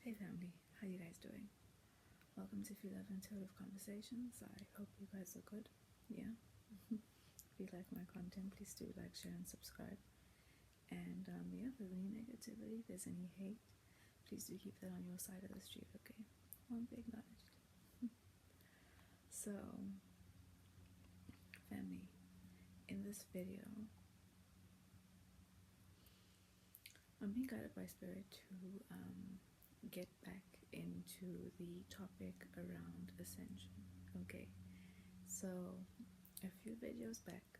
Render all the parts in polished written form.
Hey family, how you guys doing? Welcome to Phie.Love Intuitive Conversations. I hope you guys are good. Yeah. If you like my content, please do like, share, and subscribe. And yeah, if there's any negativity, if there's any hate, please do keep that on your side of the street, okay? Won't be acknowledged. So, family, in this video, I'm being guided by Spirit to get back into the topic around ascension, okay? So, a few videos back,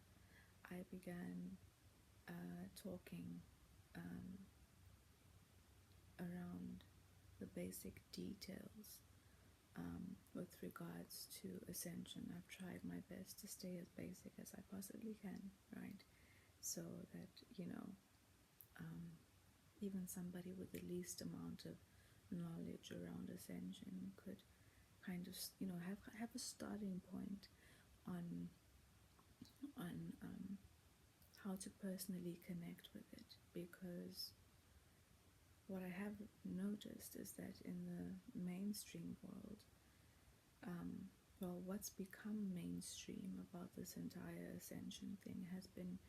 I began talking around the basic details with regards to ascension. I've tried my best to stay as basic as I possibly can, right? So that, even somebody with the least amount of knowledge around ascension could kind of, have a starting point on how to personally connect with it, because what I have noticed is that in the mainstream world, what's become mainstream about this entire ascension thing has been,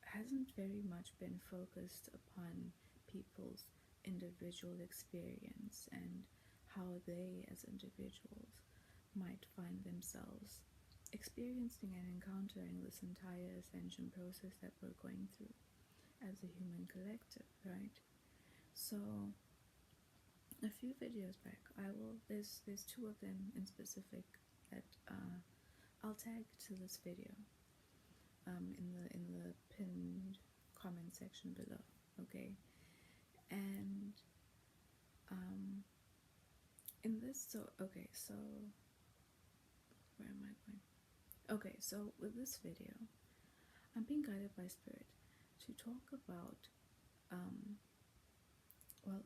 hasn't very much been focused upon people's individual experience and how they as individuals might find themselves experiencing and encountering this entire ascension process that we're going through as a human collective, right? So a few videos back, there's two of them in specific that I'll tag to this video in the pinned comment section below, okay? And in this, so where am I going? Okay, so with this video, I'm being guided by Spirit to talk about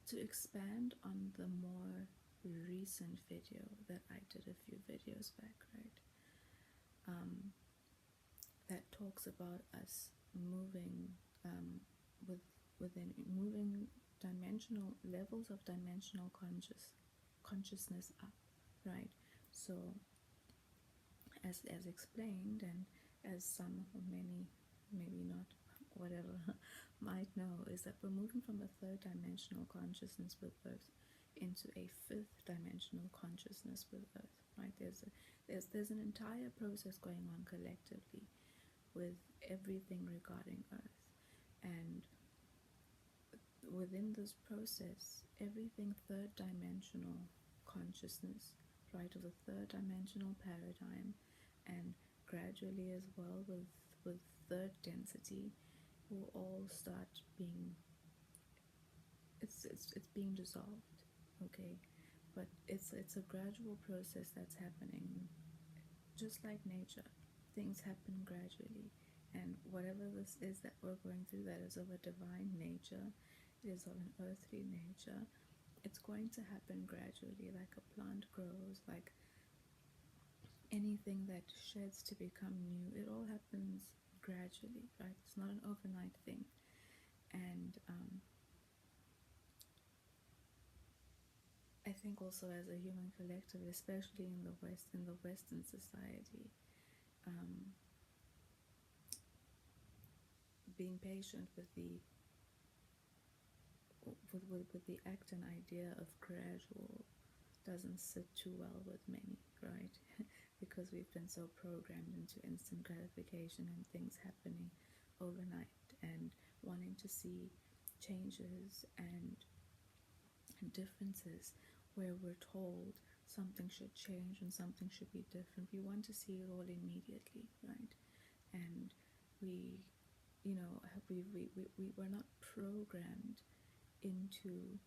to expand on the more recent video that I did a few videos back, right? That talks about us moving moving dimensional levels of dimensional consciousness up, right? So as explained, and as some or many, maybe not, whatever, might know, is that we're moving from a third dimensional consciousness with Earth into a fifth dimensional consciousness with Earth, right? There's an entire process going on collectively with everything regarding Earth, and within this process, everything third dimensional consciousness, right, of the third dimensional paradigm, and gradually as well with third density, will all start being, it's being dissolved, okay? But it's a gradual process that's happening, just like nature. Things happen gradually, and whatever this is that we're going through that is of a divine nature, it is of an earthly nature, it's going to happen gradually, like a plant grows, like anything that sheds to become new. It all happens gradually, right? It's not an overnight thing. And I think also as a human collective, especially in the West, in the Western society, being patient with the act and idea of gradual doesn't sit too well with many, right? Because we've been so programmed into instant gratification and things happening overnight, and wanting to see changes and differences where we're told something should change and something should be different. We want to see it all immediately, right? And we we're not programmed into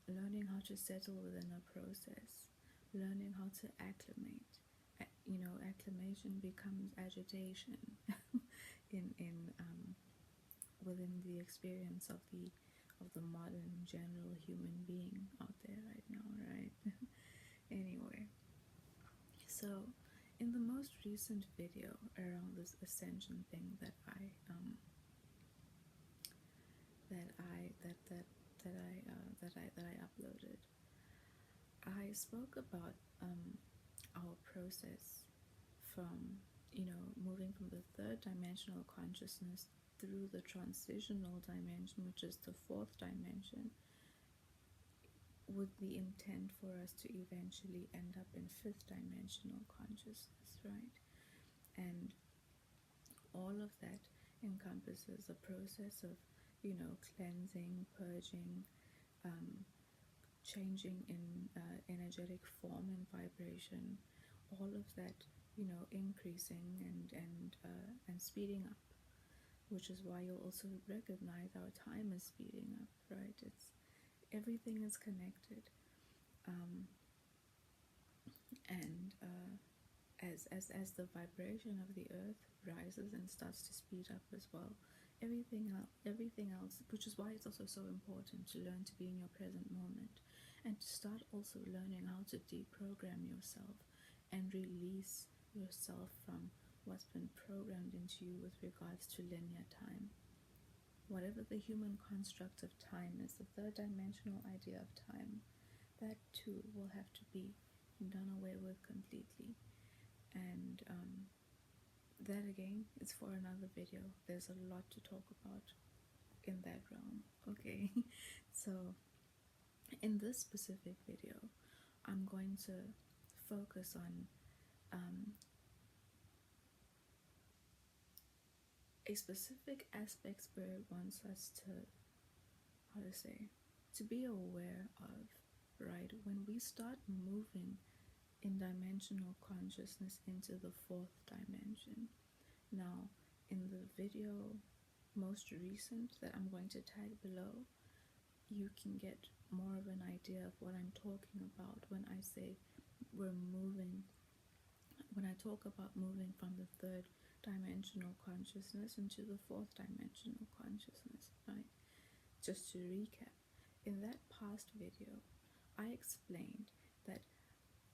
learning how to settle within a process, learning how to acclimate. Acclimation becomes agitation in within the experience of the modern general human being out there right now, right? Anyway, so in the most recent video around this ascension thing that that I uploaded, I spoke about our process from, moving from the third dimensional consciousness through the transitional dimension, which is the fourth dimension, with the intent for us to eventually end up in fifth dimensional consciousness, right? And all of that encompasses a process of, cleansing, purging, changing in energetic form and vibration, all of that, increasing and speeding up, which is why you'll also recognize our time is speeding up, right? Everything is connected, and as the vibration of the earth rises and starts to speed up as well, everything else, which is why it's also so important to learn to be in your present moment, and to start also learning how to deprogram yourself and release yourself from what's been programmed into you with regards to linear time. Whatever the human construct of time is, the third dimensional idea of time, that too will have to be done away with completely. And that again is for another video. There's a lot to talk about in that realm, okay? So in this specific video, I'm going to focus on a specific aspect Spirit wants us to be aware of, right? When we start moving in dimensional consciousness into the fourth dimension. Now, in the video most recent that I'm going to tag below, you can get more of an idea of what I'm talking about when I say when I talk about moving from the third dimensional consciousness into the fourth dimensional consciousness, right? Just to recap, in that past video, I explained that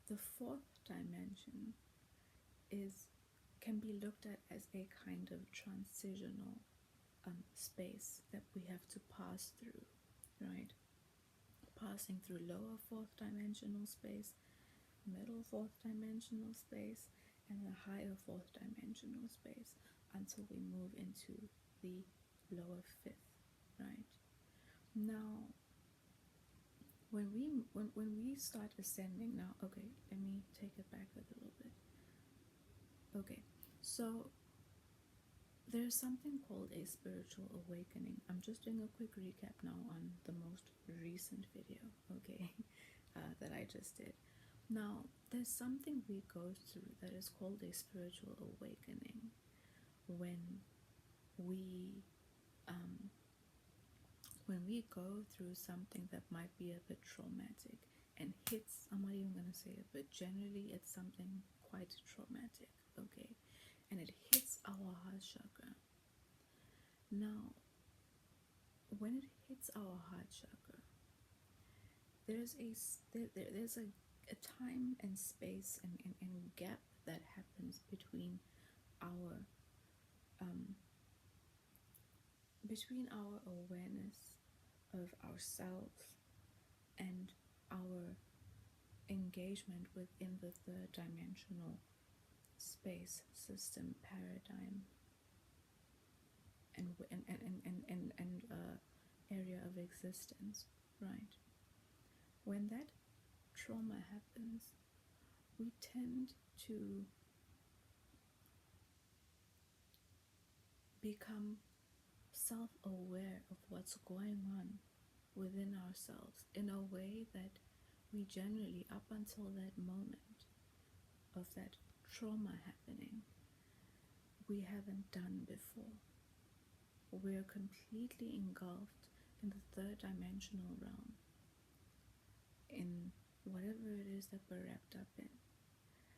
the fourth dimension can be looked at as a kind of transitional space that we have to pass through, right? Passing through lower fourth dimensional space, middle fourth dimensional space, and the higher fourth dimensional space until we move into the lower fifth, right? Now, when we start ascending, now, okay, let me take it back a little bit. Okay, so there's something called a spiritual awakening. I'm just doing a quick recap now on the most recent video, okay, that I just did. Now, there's something we go through that is called a spiritual awakening when we go through something that might be a bit traumatic and hits, I'm not even going to say it, but generally it's something quite traumatic, okay, and it hits our heart chakra. Now, when it hits our heart chakra, there's a time and space and gap that happens between our awareness of ourselves and our engagement within the third dimensional space system paradigm and area of existence, right? When that trauma happens, we tend to become self-aware of what's going on within ourselves in a way that we generally, up until that moment of that trauma happening, we haven't done before. We're completely engulfed in the third dimensional realm, in whatever it is that we're wrapped up in.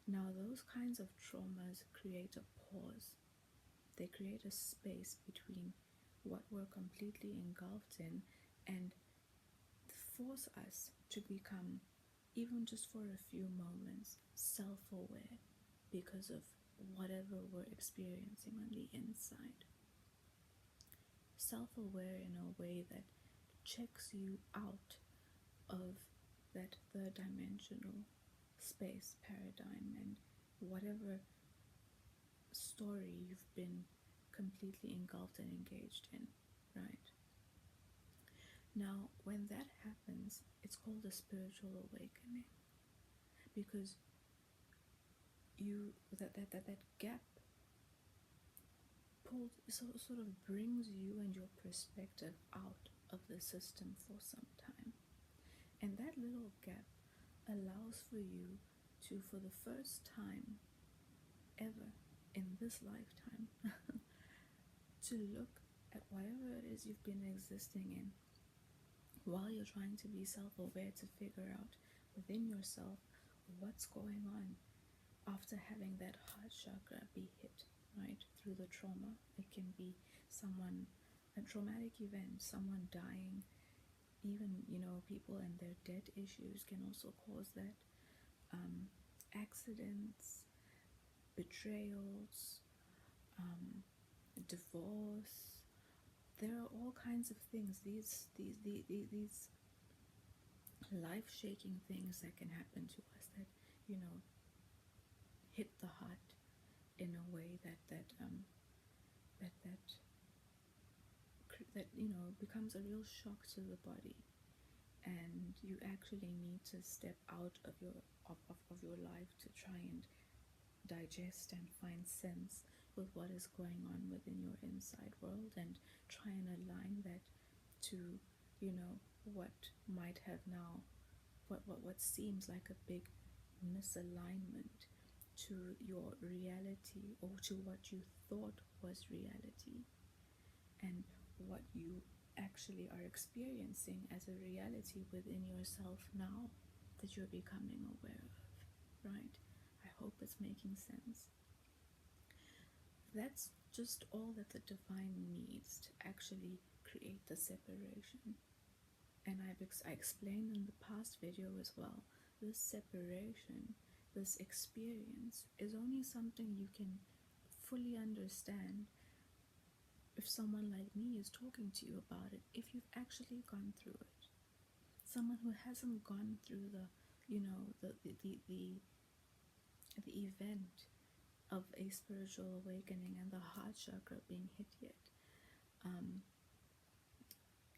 Now, those kinds of traumas create a pause. They create a space between what we're completely engulfed in and force us to become, even just for a few moments, self-aware because of whatever we're experiencing on the inside. self-aware in a way that checks you out of that third dimensional space paradigm and whatever story you've been completely engulfed and engaged in, right? Now, when that happens, it's called a spiritual awakening, because that gap pulled sort of brings you and your perspective out of the system for some time, and that little gap allows for you to, for the first time ever in this lifetime, to look at whatever it is you've been existing in while you're trying to be self-aware, to figure out within yourself what's going on after having that heart chakra be hit, right, through the trauma. It can be a traumatic event, someone dying, even, people and their debt issues can also cause that. Accidents, betrayals, divorce. There are all kinds of things. These life-shaking things that can happen to us that hit the heart in a way that becomes a real shock to the body, and you actually need to step out of your life to try and digest and find sense with what is going on within your inside world, and try and align that to what might have now what seems like a big misalignment to your reality, or to what you thought was reality, and what you actually are experiencing as a reality within yourself now that you're becoming aware of, right? I hope it's making sense. That's just all that the divine needs to actually create the separation. And I explained in the past video as well, this separation, this experience is only something you can fully understand if someone like me is talking to you about it, if you've actually gone through it. Someone who hasn't gone through the event of a spiritual awakening and the heart chakra being hit yet,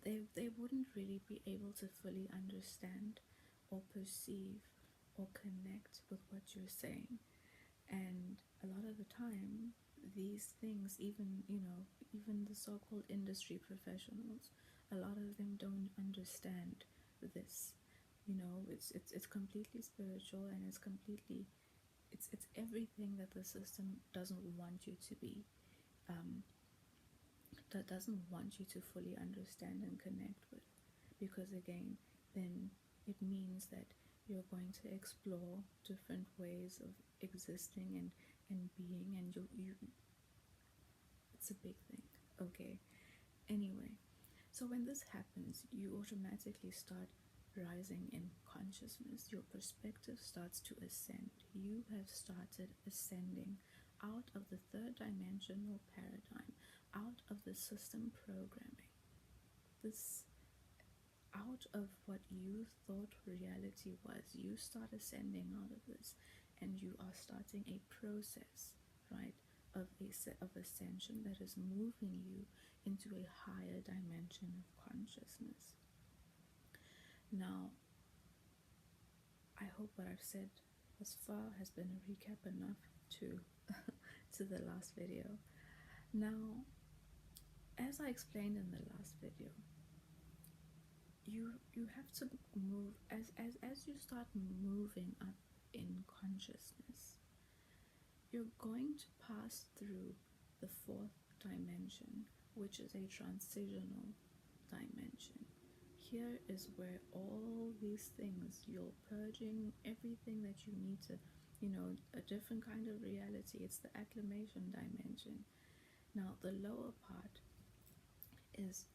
they wouldn't really be able to fully understand or perceive or connect with what you're saying. And a lot of the time, these things, even the so-called industry professionals, a lot of them don't understand this. It's completely spiritual, and it's everything that the system doesn't want you to be, that doesn't want you to fully understand and connect with, because again, then it means that you're going to explore different ways of existing and being, and you it's a big thing. Okay, anyway, so when this happens, you automatically start rising in consciousness. Your perspective starts to ascend. You have started ascending out of the third dimensional paradigm, out of the system programming, this out of what you thought reality was. You start ascending out of this, and you are starting a process, right, of ascension that is moving you into a higher dimension of consciousness. Now, I hope what I've said thus far has been a recap enough to to the last video. Now, as I explained in the last video, you have to move as you start moving up in consciousness. You're going to pass through the fourth dimension, which is a transitional dimension. Here is where all these things, you're purging everything that you need to, a different kind of reality. It's the acclimation dimension. Now, the lower part is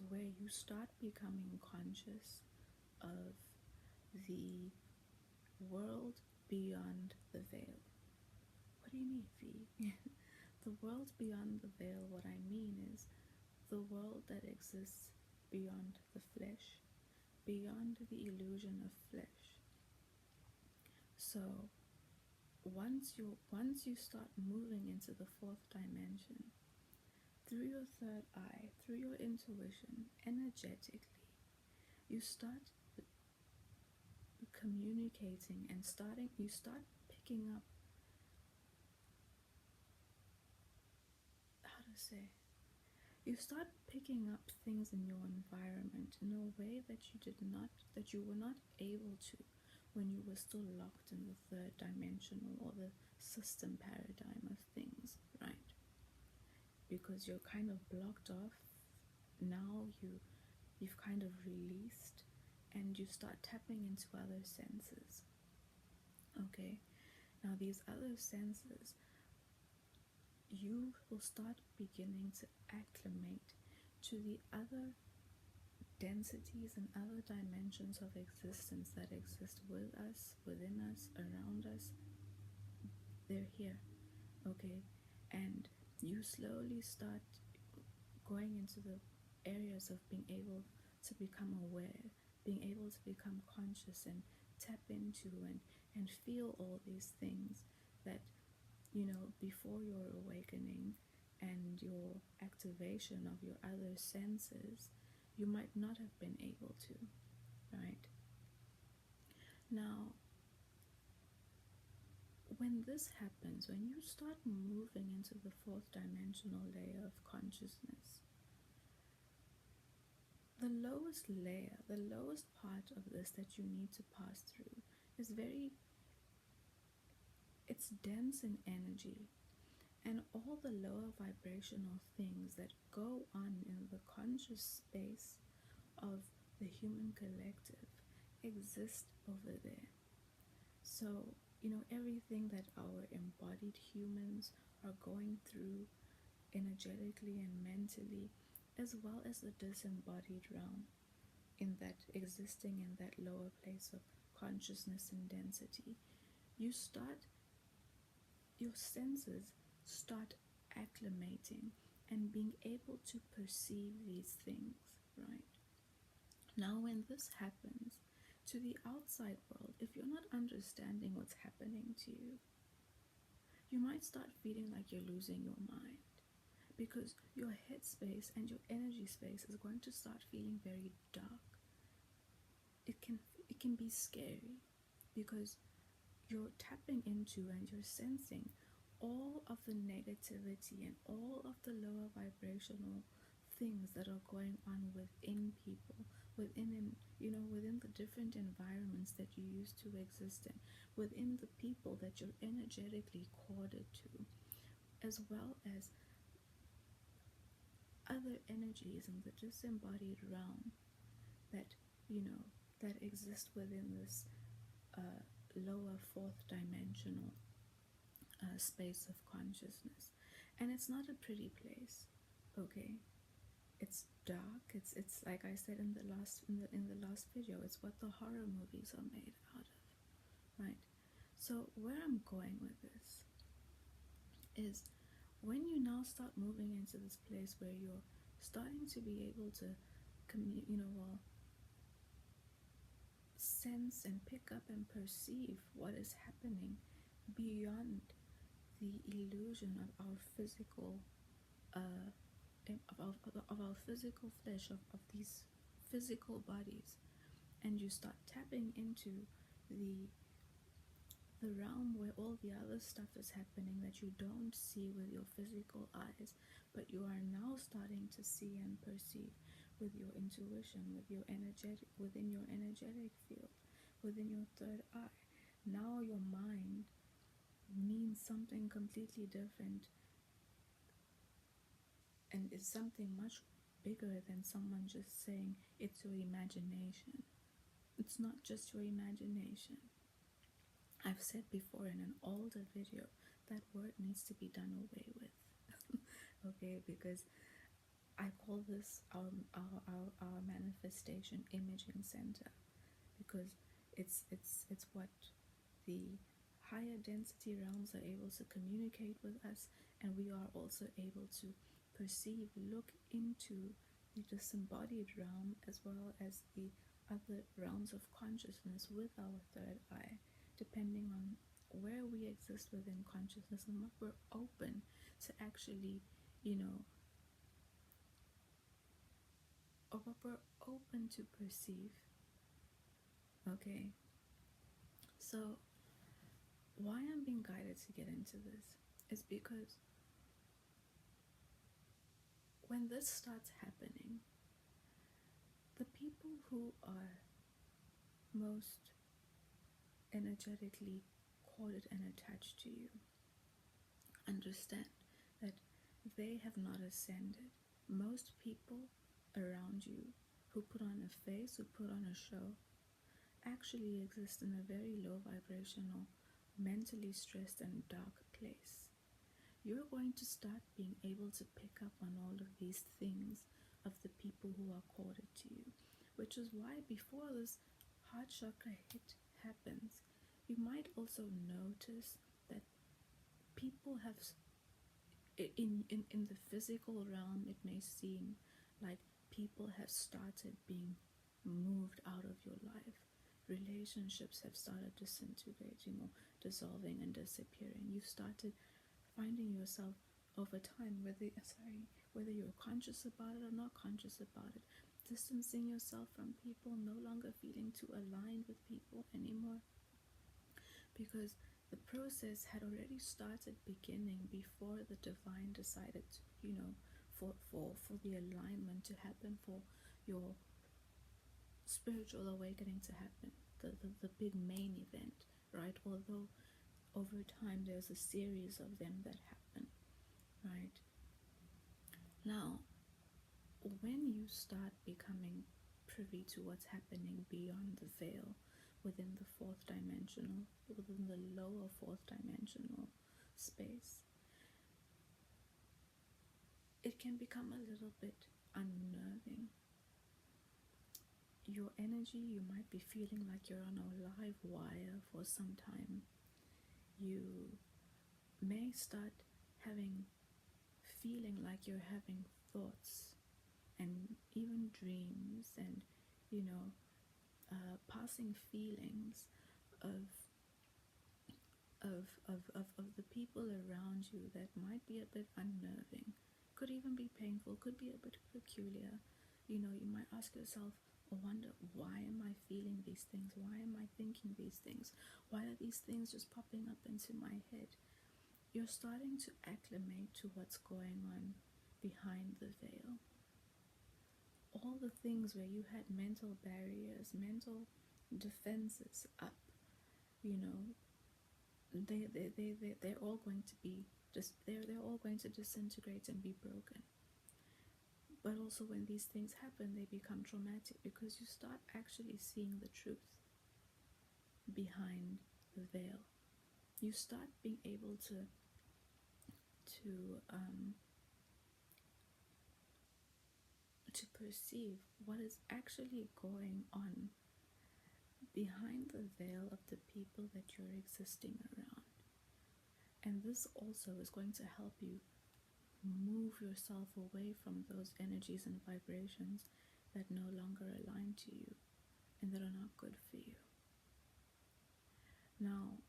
where you start becoming conscious of the world beyond the veil. What do you mean, Phie? The world beyond the veil, what I mean is the world that exists beyond the flesh, beyond the illusion of flesh. So once you start moving into the fourth dimension, through your third eye, through your intuition, energetically, you start communicating and you start picking up, how to say, you start picking up things in your environment in a way that you were not able to when you were still locked in the third dimensional or the system paradigm of things, right? Because you're kind of blocked off. Now you've kind of released and you start tapping into other senses. Okay, now these other senses, you will start beginning to acclimate to the other densities and other dimensions of existence that exist with us, within us, around us. They're here, okay? And you slowly start going into the areas of being able to become aware, being able to become conscious and tap into and feel all these things that, before your awakening and your activation of your other senses, you might not have been able to, right? Now, when this happens, when you start moving into the fourth dimensional layer of consciousness, the lowest layer, the lowest part of this that you need to pass through is it's dense in energy, and all the lower vibrational things that go on in the conscious space of the human collective exist over there. So, everything that our embodied humans are going through energetically and mentally, as well as the disembodied realm, in that existing in that lower place of consciousness and density, your senses start acclimating and being able to perceive these things, right? Now, when this happens to the outside world, if you're not understanding what's happening to you, you might start feeling like you're losing your mind, because your headspace and your energy space is going to start feeling very dark. It can be scary, because you're tapping into and you're sensing all of the negativity and all of the lower vibrational things that are going on within people, within the different environments that you used to exist in, within the people that you're energetically corded to, as well as other energies in the disembodied realm that that exist within this lower fourth dimensional space of consciousness. And it's not a pretty place, okay? It's dark. It's like I said in the last video, it's what the horror movies are made out of, right? So where I'm going with this is, when you now start moving into this place where you're starting to be able to sense and pick up and perceive what is happening beyond the illusion of our physical of our physical flesh, of these physical bodies, and you start tapping into the realm where all the other stuff is happening that you don't see with your physical eyes, but you are now starting to see and perceive with your intuition, within your energetic field, within your third eye. Now your mind means something completely different, and it's something much bigger than someone just saying it's your imagination. It's not just your imagination. I've said before in an older video, that word needs to be done away with. Okay, because I call this our manifestation imaging center, because it's what the higher density realms are able to communicate with us, And we are also able to perceive, look into the disembodied realm as well as the other realms of consciousness with our third eye, depending on where we exist within consciousness and what we're open to actually, or what we're open to perceive. Okay, so why I'm being guided to get into this is because when this starts happening, the people who are most energetically corded and attached to you understand that they have not ascended. Most people around you who put on a face, who put on a show, actually exist in a very low vibrational, mentally stressed and dark place. You're going to start being able to pick up on all of these things of the people who are corded to you, which is why before this heart chakra hit happens, you might also notice that people have, in the physical realm, it may seem like people have started being moved out of your life. Relationships have started disintegrating or dissolving and disappearing. You've started finding yourself over time, whether you're conscious about it or not conscious about it, distancing yourself from people, no longer feeling too aligned with people anymore, because the process had already started beginning before the divine decided to, for the alignment to happen, for your spiritual awakening to happen, the big main event, right? Although over time there's a series of them that happen, right? Now, when you start becoming privy to what's happening beyond the veil, within the fourth dimensional, within the lower fourth dimensional space, it can become a little bit unnerving. Your energy, you might be feeling like you're on a live wire for some time. You may start feeling like you're having thoughts and even dreams and, passing feelings of the people around you that might be a bit unnerving, could even be painful, could be a bit peculiar. You might ask yourself or wonder, why am I feeling these things? Why am I thinking these things? Why are these things just popping up into my head? You're starting to acclimate to what's going on behind the veil. All the things where you had mental barriers, mental defenses up, they're all going to be they're all going to disintegrate and be broken. But also when these things happen, they become traumatic because you start actually seeing the truth behind the veil. You start being able to perceive what is actually going on behind the veil of the people that you're existing around. And this also is going to help you move yourself away from those energies and vibrations that no longer align to you and that are not good for you. Now,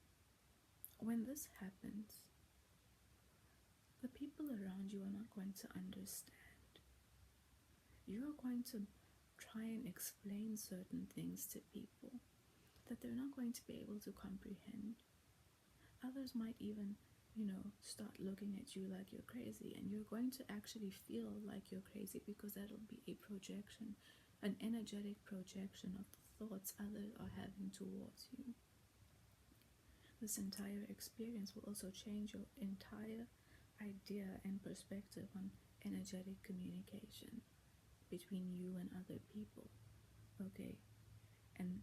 when this happens, the people around you are not going to understand. You're going to try and explain certain things to people that they're not going to be able to comprehend. Others might even, start looking at you like you're crazy, and you're going to actually feel like you're crazy because that'll be a projection, an energetic projection of the thoughts others are having towards you. This entire experience will also change your entire idea and perspective on energetic communication between you and other people. Okay, and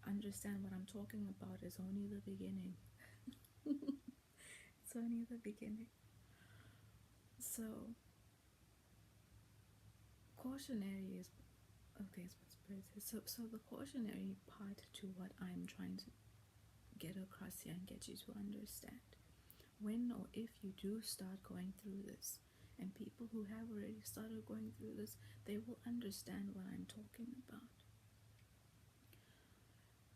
understand what I'm talking about is only the beginning. It's only the beginning. So cautionary is okay. So the cautionary part to what I'm trying to get across here and get you to understand. when or if you do start going through this, and people who have already started going through this, they will understand what I'm talking about.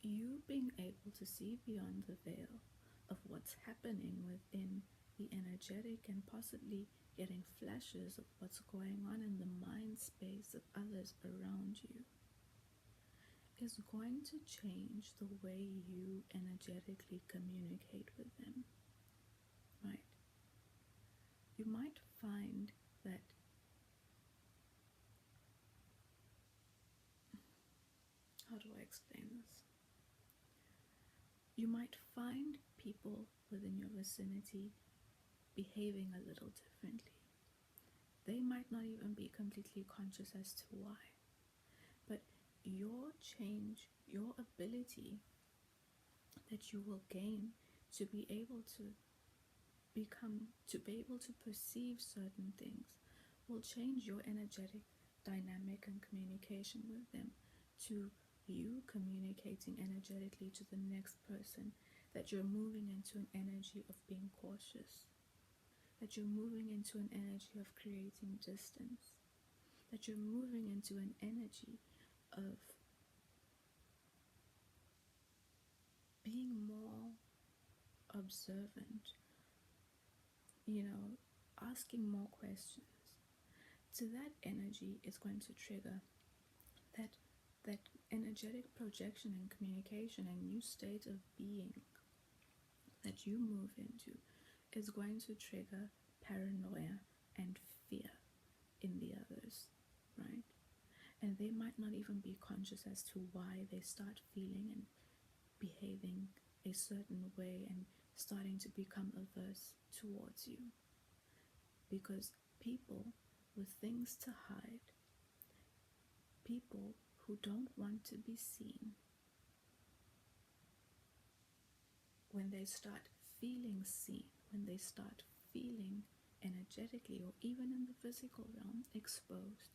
You being able to see beyond the veil of what's happening within the energetic and possibly getting flashes of what's going on in the mind space of others around you is going to change the way you energetically communicate with them, right? You might find that, how do I explain this? You might find people within your vicinity behaving a little differently. They might not even be completely conscious as to why. But your change, your ability that you will gain to be able to perceive certain things will change your energetic dynamic and communication with them, to you communicating energetically to the next person that you're moving into an energy of being cautious, that you're moving into an energy of creating distance, that you're moving into an energy of being more observant, asking more questions. So that energy is going to trigger that energetic projection and communication and new state of being that you move into is going to trigger paranoia and fear in the others, right? And they might not even be conscious as to why they start feeling and behaving a certain way and starting to become averse towards you. Because people with things to hide, people who don't want to be seen, when they start feeling seen, when they start feeling energetically or even in the physical realm exposed,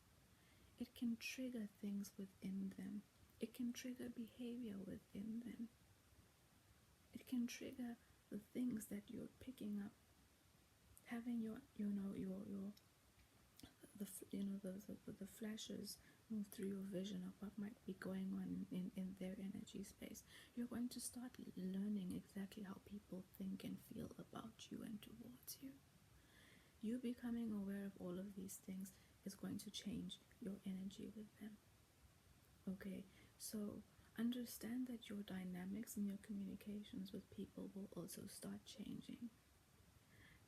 it can trigger things within them. It can trigger behavior within them. It can trigger the things that you're picking up, having the flashes move through your vision of what might be going on in their energy space. You're going to start learning exactly how people think and feel about you and towards you. You becoming aware of all of these things is going to change your energy with them. Okay, so understand that your dynamics and your communications with people will also start changing.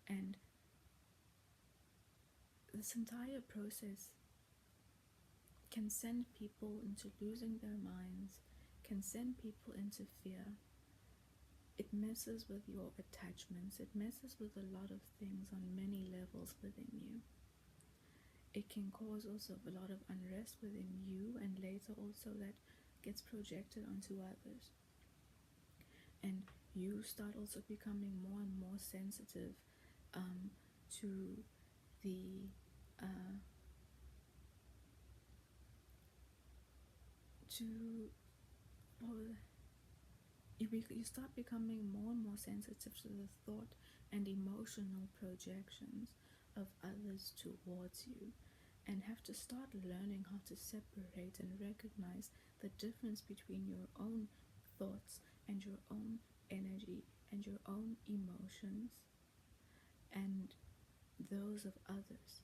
And this entire process can send people into losing their minds, can send people into fear. It messes with your attachments. It messes with a lot of things on many levels within you. It can cause also a lot of unrest within you, and later also that gets projected onto others. And you start also becoming more and more sensitive to the you start becoming more and more sensitive to the thought and emotional projections of others towards you, and have to start learning how to separate and recognize the difference between your own thoughts and your own energy and your own emotions and those of others.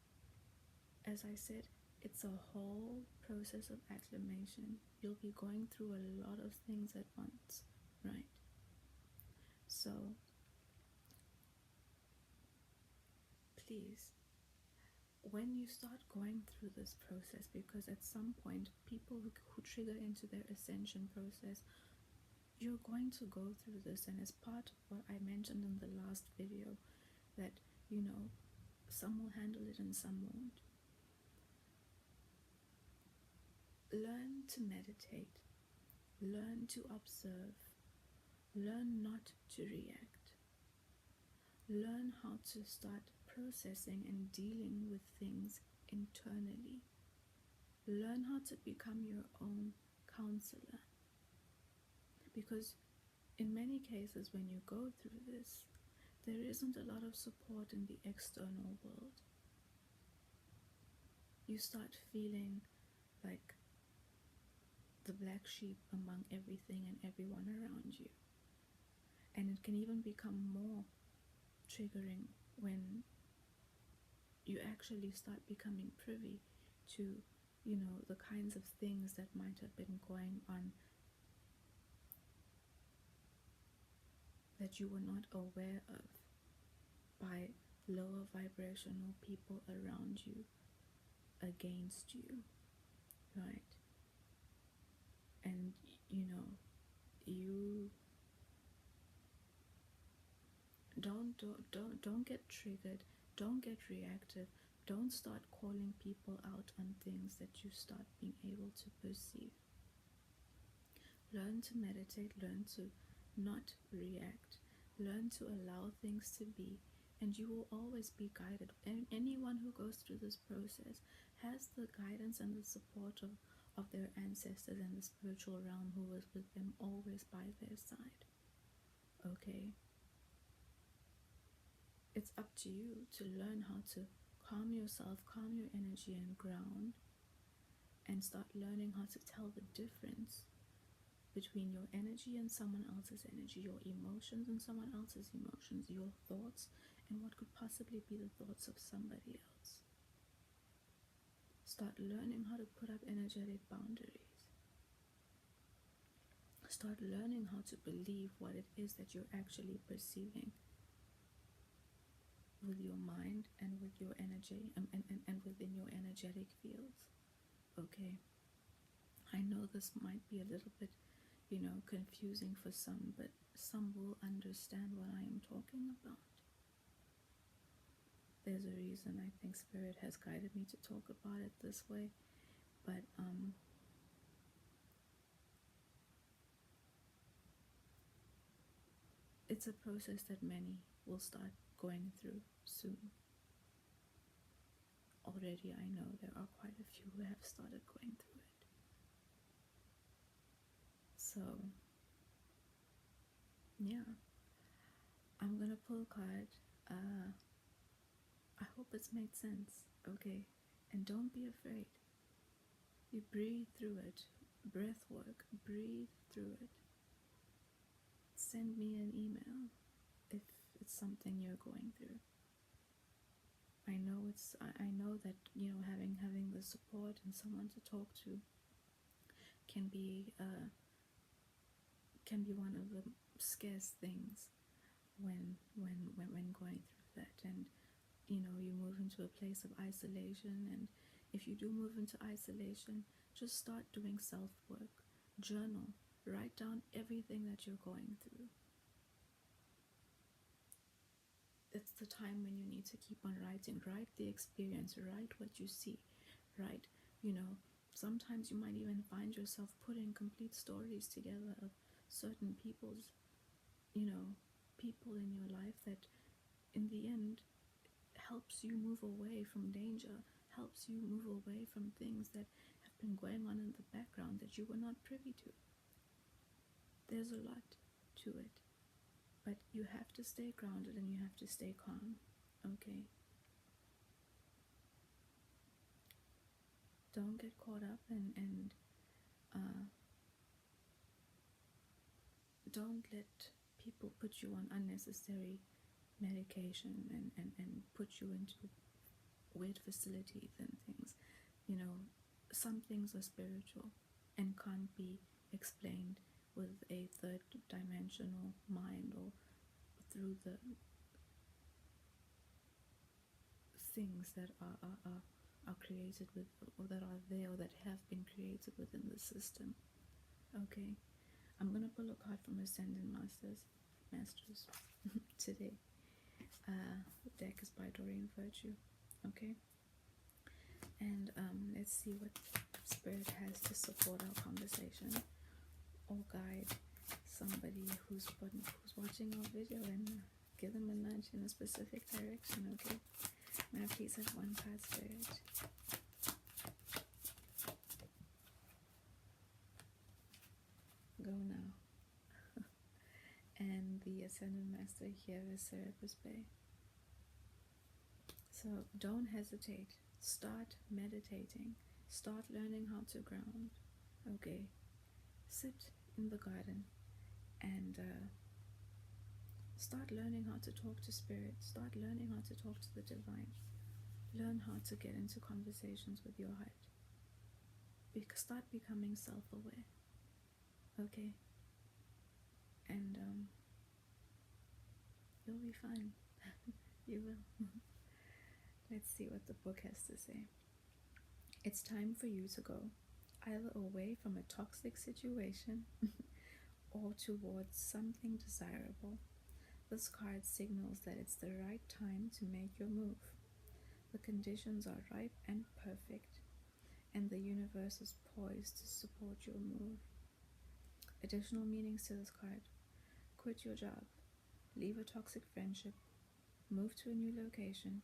As I said, it's a whole process of acclimation. You'll be going through a lot of things at once, right? So please, when you start going through this process, because at some point people who trigger into their ascension process, you're going to go through this, and as part of what I mentioned in the last video, that some will handle it and some won't. Learn to meditate, learn to observe, learn not to react, learn how to start processing and dealing with things internally. Learn how to become your own counselor. Because in many cases when you go through this, there isn't a lot of support in the external world. You start feeling like the black sheep among everything and everyone around you. And it can even become more triggering when you actually start becoming privy to, you know, the kinds of things that might have been going on that you were not aware of by lower vibrational people around you against you, right? And you know, you don't get triggered, don't get reactive, don't start calling people out on things that you start being able to perceive. Learn to meditate, learn to not react, learn to allow things to be, and you will always be guided. And anyone who goes through this process has the guidance and the support of their ancestors and the spiritual realm who was with them, always by their side. Okay? It's up to you to learn how to calm yourself, calm your energy, and ground, and start learning how to tell the difference between your energy and someone else's energy, your emotions and someone else's emotions, your thoughts and what could possibly be the thoughts of somebody else. Start learning how to put up energetic boundaries. Start learning how to believe what it is that you're actually perceiving with your mind and with your energy and within your energetic fields. Okay, I know this might be a little bit, you know, confusing for some, but some will understand what I am talking about. There's a reason I think Spirit has guided me to talk about it this way, but it's a process that many will start going through soon. Already I know there are quite a few who have started going through it. So yeah, I'm gonna pull a card. I hope it's made sense, okay? And don't be afraid. You breathe through it. Breath work. Breathe through it. Send me an email if it's something you're going through. I know that, you know, having the support and someone to talk to can be one of the scarce things when going through that. And you know, you move into a place of isolation, and if you do move into isolation, just start doing self-work. Journal. Write down everything that you're going through. It's the time when you need to keep on writing. Write the experience. Write what you see. Write, you know, sometimes you might even find yourself putting complete stories together of certain people's, you know, people in your life that in the end helps you move away from danger, helps you move away from things that have been going on in the background that you were not privy to. There's a lot to it, but you have to stay grounded and you have to stay calm, okay? Don't get caught up and don't let people put you on unnecessary medication and put you into weird facilities and things. You know, some things are spiritual and can't be explained with a third dimensional mind or through the things that are created with, or that are there, or that have been created within the system. Okay, I'm gonna pull a card from Ascendant Masters today. The deck is by Doreen Virtue. Okay, and let's see what Spirit has to support our conversation or guide somebody who's watching our video, and give them a nudge in a specific direction. Okay, may I please have one card, Spirit? Go now. And the Ascended Master here is Serapis Bay. So don't hesitate. Start meditating. Start learning how to ground. Okay. Sit in the garden and start learning how to talk to spirit. Start learning how to talk to the divine. Learn how to get into conversations with your heart. Start becoming self-aware. Okay. And you'll be fine. You will. Let's see what the book has to say. It's time for you to go, either away from a toxic situation or towards something desirable. This card signals that it's the right time to make your move. The conditions are ripe and perfect, and the universe is poised to support your move. Additional meanings to this card: quit your job, leave a toxic friendship, move to a new location,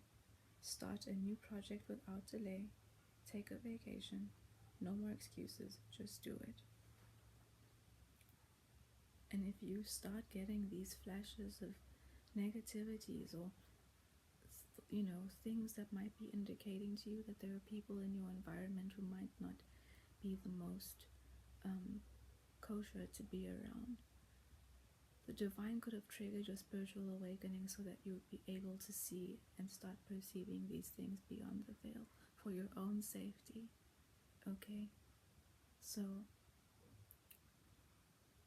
start a new project without delay, take a vacation. No more excuses, just do it. And if you start getting these flashes of negativities or things that might be indicating to you that there are people in your environment who might not be the most kosher to be around, the divine could have triggered your spiritual awakening so that you would be able to see and start perceiving these things beyond the veil for your own safety. Okay? So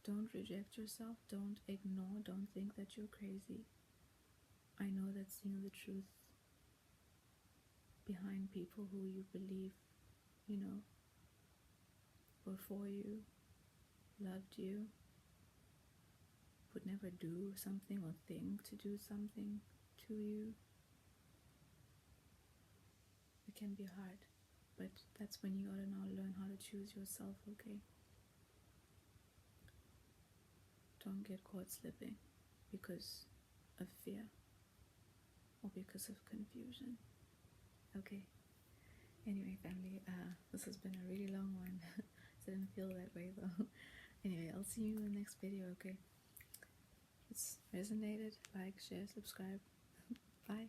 don't reject yourself, don't ignore, don't think that you're crazy. I know that seeing the truth behind people who you believe, were for you, loved you, would never do something or think to do something to you, it can be hard. But that's when you ought to now learn how to choose yourself, okay? Don't get caught slipping because of fear or because of confusion. Okay. Anyway, family, this has been a really long one. Didn't feel that way though. Anyway, I'll see you in the next video, okay? If it's resonated, like, share, subscribe. Bye.